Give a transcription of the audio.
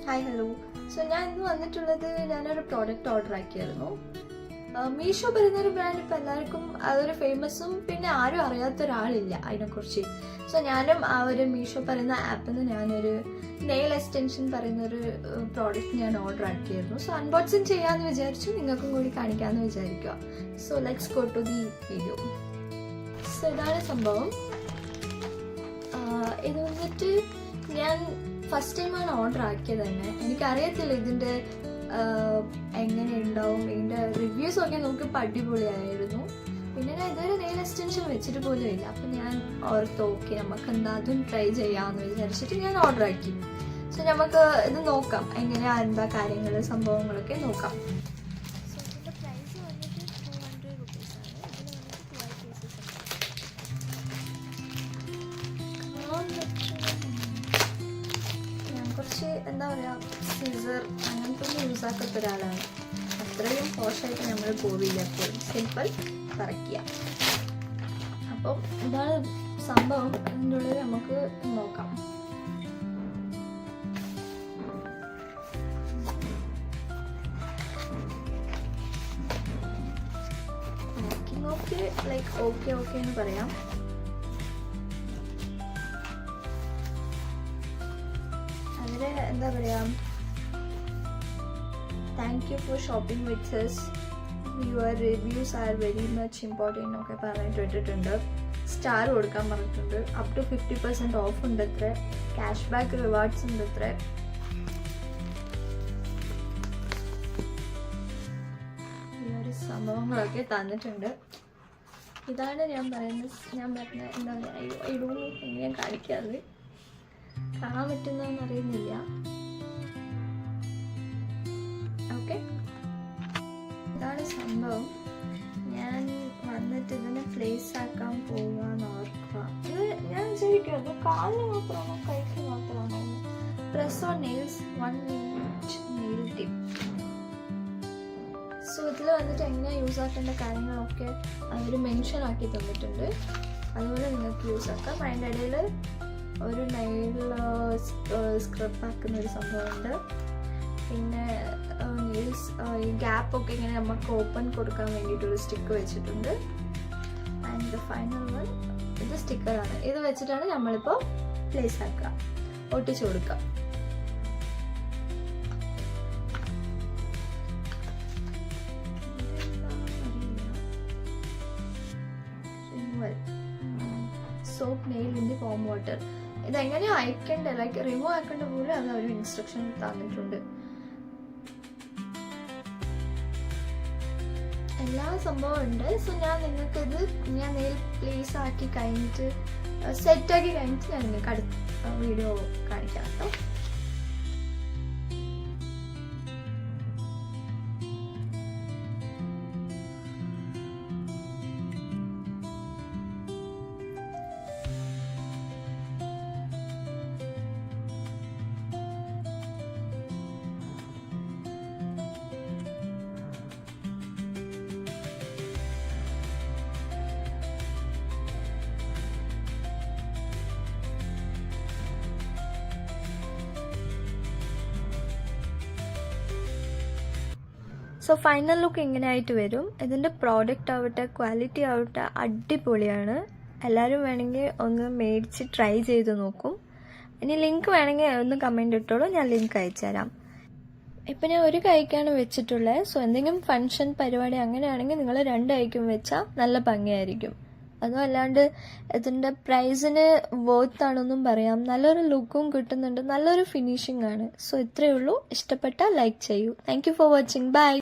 Hi hello. ഞാൻ ഇന്ന് വന്നിട്ടുള്ളത് ഞാനൊരു പ്രോഡക്റ്റ് ഓർഡർ ആക്കിയായിരുന്നു. മീഷോ പറയുന്നൊരു ബ്രാൻഡ് ഇപ്പം എല്ലാവർക്കും അതൊരു ഫേമസും പിന്നെ ആരും അറിയാത്ത ഒരാളില്ല അതിനെക്കുറിച്ച്. ഞാനും ആ ഒരു മീഷോ പറയുന്ന ആപ്പിൽ നിന്ന് ഞാനൊരു നെയിൽ എക്സ്റ്റൻഷൻ പറയുന്നൊരു പ്രോഡക്റ്റ് ഞാൻ ഓർഡർ ആക്കിയായിരുന്നു. അൺബോക്സിങ് ചെയ്യാമെന്ന് വിചാരിച്ചു, നിങ്ങൾക്കും കൂടി കാണിക്കാമെന്ന് വിചാരിക്കുക. Let's go to the video. ഇതാണ് സംഭവം. ഇത് വന്നിട്ട് ഞാൻ ഫസ്റ്റ് ടൈമാണ് ഓർഡർ ആക്കിയത് തന്നെ. എനിക്കറിയത്തില്ല ഇതിൻ്റെ എങ്ങനെ ഉണ്ടാവും, ഇതിൻ്റെ റിവ്യൂസ് ഒക്കെ നോക്കിയപ്പോൾ അടിപൊളിയായിരുന്നു. പിന്നെ ഞാൻ ഇതുവരെ നെയിൽ എക്സ്റ്റൻഷൻ വെച്ചിട്ട് പോലും ഇല്ല. അപ്പം ഞാൻ ഓർത്ത് ഓക്കെ നമുക്ക് എന്താ അതും ട്രൈ ചെയ്യാമെന്ന് വിചാരിച്ചിട്ട് ഞാൻ ഓർഡർ ആക്കി. നമുക്ക് ഇത് നോക്കാം, എങ്ങനെയാ എന്താ കാര്യങ്ങൾ സംഭവങ്ങളൊക്കെ നോക്കാം. കുറച്ച് എന്താ പറയുക, സീസർ അങ്ങനത്തെ ഒന്നും യൂസ് ആക്കാത്ത ഒരാളാണ്. അത്രയും പോഷായിട്ട് നമ്മൾ പോവില്ല, എപ്പോഴും സിമ്പിൾ പറിക്കുക. അപ്പം ഇതാണ് സംഭവം. അതിൻ്റെ ഉള്ളിൽ നമുക്ക് നോക്കാം. നോക്കി ലൈക്ക് ഓക്കെ ഓക്കെ എന്ന് പറയാം. എന്താ പറയാ, thank you four shopping with us, your reviews are very much important എന്നൊക്കെ പറഞ്ഞിട്ടിട്ടുണ്ട്. സ്റ്റാർ കൊടുക്കാൻ പറഞ്ഞിട്ടുണ്ട്. അപ് ടു 50% ഓഫ് ഉണ്ട് അത്ര, ക്യാഷ് ബാക്ക് റിവാർഡ്സ് ഉണ്ട് അത്ര. ഈ ഒരു സംഭവങ്ങളൊക്കെ തന്നിട്ടുണ്ട്. ഇതാണ് ഞാൻ പറഞ്ഞ എന്താ പറയുക, ഇടുന്നു എങ്ങനെ കാണിക്കാറ് കാണാൻ പറ്റുന്നതെന്ന് അറിയുന്നില്ല. ഓക്കെ, ഇതാണ് സംഭവം. ഞാൻ വന്നിട്ട് ഇതിനെ പ്ലേസ് ആക്കാൻ പോവാന്ന് ഓർക്കുക. ഇത് ഞാൻ വിചാരിക്കും അത് കാലിന് മാത്രമാണോ കൈക്ക് മാത്രമാണോ. Press on nails 1 minute nail tip. ഇതിൽ വന്നിട്ട് എങ്ങനെയാണ് യൂസ് ആക്കേണ്ട കാര്യങ്ങളൊക്കെ അവർ മെൻഷൻ ആക്കി തന്നിട്ടുണ്ട്. അതുപോലെ നിങ്ങൾക്ക് യൂസ് ആക്കാം. അതിൻ്റെ ഇടയിൽ ഒരു നെയിൽ സ്ക്രബ് ആക്കുന്ന ഒരു സംഭവമുണ്ട്. പിന്നെ നെയിൽസ് ഈ ഗ്യാപ്പൊക്കെ ഇങ്ങനെ നമുക്ക് ഓപ്പൺ കൊടുക്കാൻ വേണ്ടിയിട്ടൊരു സ്റ്റിക്ക് വെച്ചിട്ടുണ്ട്. ആൻഡ് ദ ഫൈനൽ വൺ ഇത് സ്റ്റിക്കറാണ്. ഇത് വെച്ചിട്ടാണ് നമ്മളിപ്പോൾ പ്ലേസ് ആക്കുക, ഒട്ടിച്ചു കൊടുക്കുക. Soap nail in the warm water. ഇതെങ്ങനെയാണ് അയക്കേണ്ട, ലൈക്ക് റിമൂവ് ആക്കേണ്ട പോലെ അത് ഒരു ഇൻസ്ട്രക്ഷൻ തന്നിട്ടുണ്ട്. എല്ലാ സംഭവം ഉണ്ട്. ഞാൻ നിങ്ങൾക്കിത് ഞാൻ നെയിൽ പ്ലേസ് ആക്കി കഴിഞ്ഞിട്ട് സെറ്റാക്കി കഴിഞ്ഞിട്ട് ഞാൻ നിങ്ങൾക്ക് അടുത്ത വീഡിയോ കാണിക്കാം കേട്ടോ. ഫൈനൽ ലുക്ക് ഇങ്ങനെ ആയിട്ട് വരും. ഇതിൻ്റെ പ്രോഡക്റ്റ് ആവട്ടെ ക്വാളിറ്റി ആവട്ടെ അടിപൊളിയാണ്. എല്ലാവരും വേണമെങ്കിൽ ഒന്ന് മേടിച്ച് ട്രൈ ചെയ്ത് നോക്കും. ഇനി ലിങ്ക് വേണമെങ്കിൽ ഒന്ന് കമൻറ്റ് ഇട്ടോളൂ, ഞാൻ ലിങ്ക് അയച്ചു തരാം. ഇപ്പം ഞാൻ ഒരു കൈക്കാണ് വെച്ചിട്ടുള്ളത്. എന്തെങ്കിലും ഫങ്ഷൻ പരിപാടി അങ്ങനെയാണെങ്കിൽ നിങ്ങൾ 2 കൈക്കും വെച്ചാൽ നല്ല ഭംഗിയായിരിക്കും. അതും അല്ലാണ്ട് ഇതിൻ്റെ പ്രൈസിന് വർത്താണെന്നും പറയാം. നല്ലൊരു ലുക്കും കിട്ടുന്നുണ്ട്, നല്ലൊരു ഫിനിഷിംഗ് ആണ്. ഇത്രയേ ഉള്ളൂ. ഇഷ്ടപ്പെട്ടാൽ ലൈക്ക് ചെയ്യൂ. Thank you for watching. By.